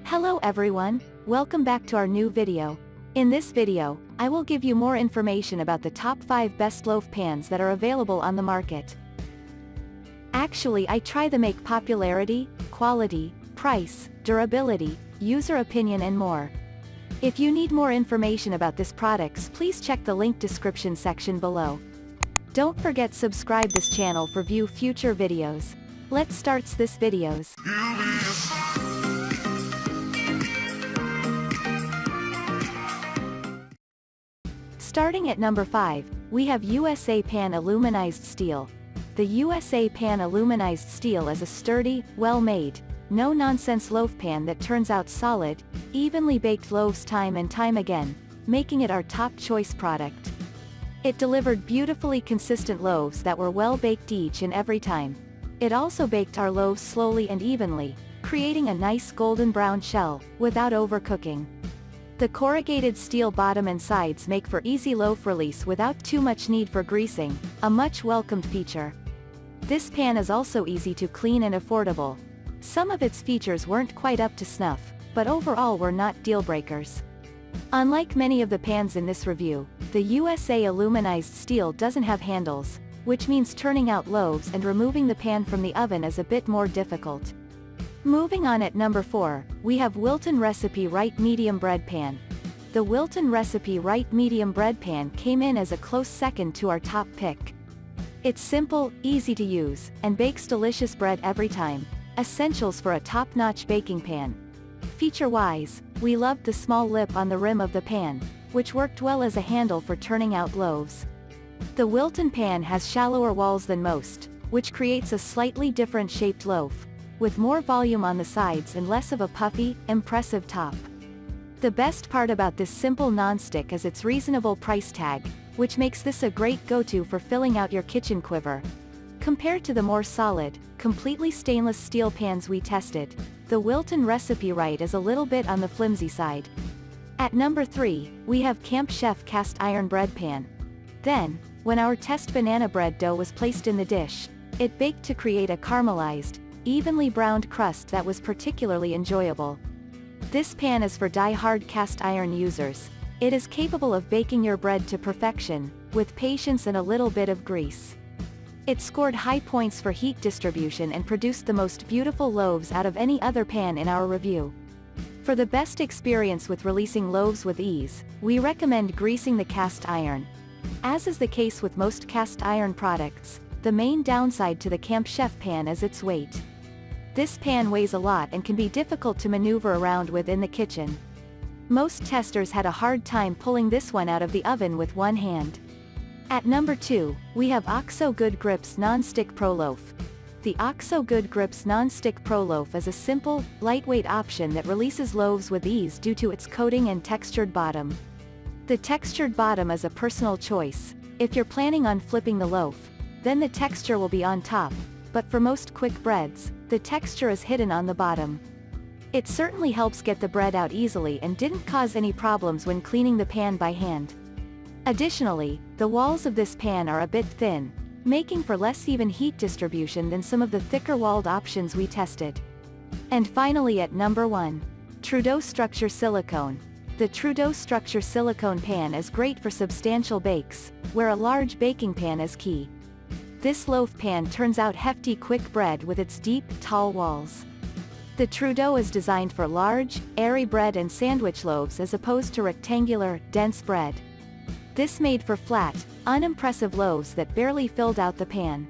Hello everyone, welcome back to our new video. In this video, I will give you more information about the top 5 best loaf pans that are available on the market. Actually, I try to make popularity, quality, price, durability, user opinion and more. If you need more information about these products, please check the link description section below. Don't forget subscribe this channel for view future videos. Let's start this videos. Starting at number 5, we have USA Pan Aluminized Steel. The USA Pan Aluminized Steel is a sturdy, well-made, no-nonsense loaf pan that turns out solid, evenly baked loaves time and time again, making it our top choice product. It delivered beautifully consistent loaves that were well baked each and every time. It also baked our loaves slowly and evenly, creating a nice golden brown shell, without overcooking. The corrugated steel bottom and sides make for easy loaf release without too much need for greasing, a much welcomed feature. This pan is also easy to clean and affordable. Some of its features weren't quite up to snuff, but overall were not deal breakers. Unlike many of the pans in this review, the USA Aluminized Steel doesn't have handles, which means turning out loaves and removing the pan from the oven is a bit more difficult. Moving on at number 4, we have Wilton Recipe Right Medium Bread Pan. The Wilton Recipe Right Medium Bread Pan came in as a close second to our top pick. It's simple, easy to use, and bakes delicious bread every time, essentials for a top-notch baking pan. Feature-wise, we loved the small lip on the rim of the pan, which worked well as a handle for turning out loaves. The Wilton pan has shallower walls than most, which creates a slightly different shaped loaf, with more volume on the sides and less of a puffy, impressive top. The best part about this simple non-stick is its reasonable price tag, which makes this a great go-to for filling out your kitchen quiver. Compared to the more solid, completely stainless steel pans we tested, the Wilton Recipe Right is a little bit on the flimsy side. At number 3, we have Camp Chef Cast Iron Bread Pan. Then, when our test banana bread dough was placed in the dish, it baked to create a caramelized, evenly browned crust that was particularly enjoyable. This pan is for die-hard cast iron users. It is capable of baking your bread to perfection, with patience and a little bit of grease. It scored high points for heat distribution and produced the most beautiful loaves out of any other pan in our review. For the best experience with releasing loaves with ease, we recommend greasing the cast iron. As is the case with most cast iron products, the main downside to the Camp Chef pan is its weight. This pan weighs a lot and can be difficult to maneuver around with in the kitchen. Most testers had a hard time pulling this one out of the oven with one hand. At number 2, we have OXO Good Grips Non-Stick Pro Loaf. The OXO Good Grips Non-Stick Pro Loaf is a simple, lightweight option that releases loaves with ease due to its coating and textured bottom. The textured bottom is a personal choice. If you're planning on flipping the loaf, then the texture will be on top, but for most quick breads, the texture is hidden on the bottom. It certainly helps get the bread out easily and didn't cause any problems when cleaning the pan by hand. Additionally, the walls of this pan are a bit thin, making for less even heat distribution than some of the thicker-walled options we tested. And finally at number 1, Trudeau Structure Silicone. The Trudeau Structure Silicone pan is great for substantial bakes, where a large baking pan is key. This loaf pan turns out hefty quick bread with its deep, tall walls. The Trudeau is designed for large, airy bread and sandwich loaves as opposed to rectangular, dense bread. This made for flat, unimpressive loaves that barely filled out the pan.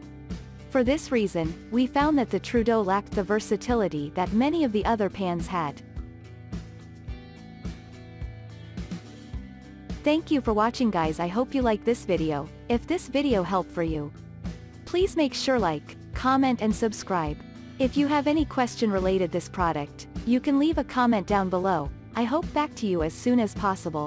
For this reason, we found that the Trudeau lacked the versatility that many of the other pans had. Thank you for watching guys, I hope you like this video. If this video helped for you, please make sure like, comment and subscribe. If you have any question related this product, you can leave a comment down below. I hope back to you as soon as possible.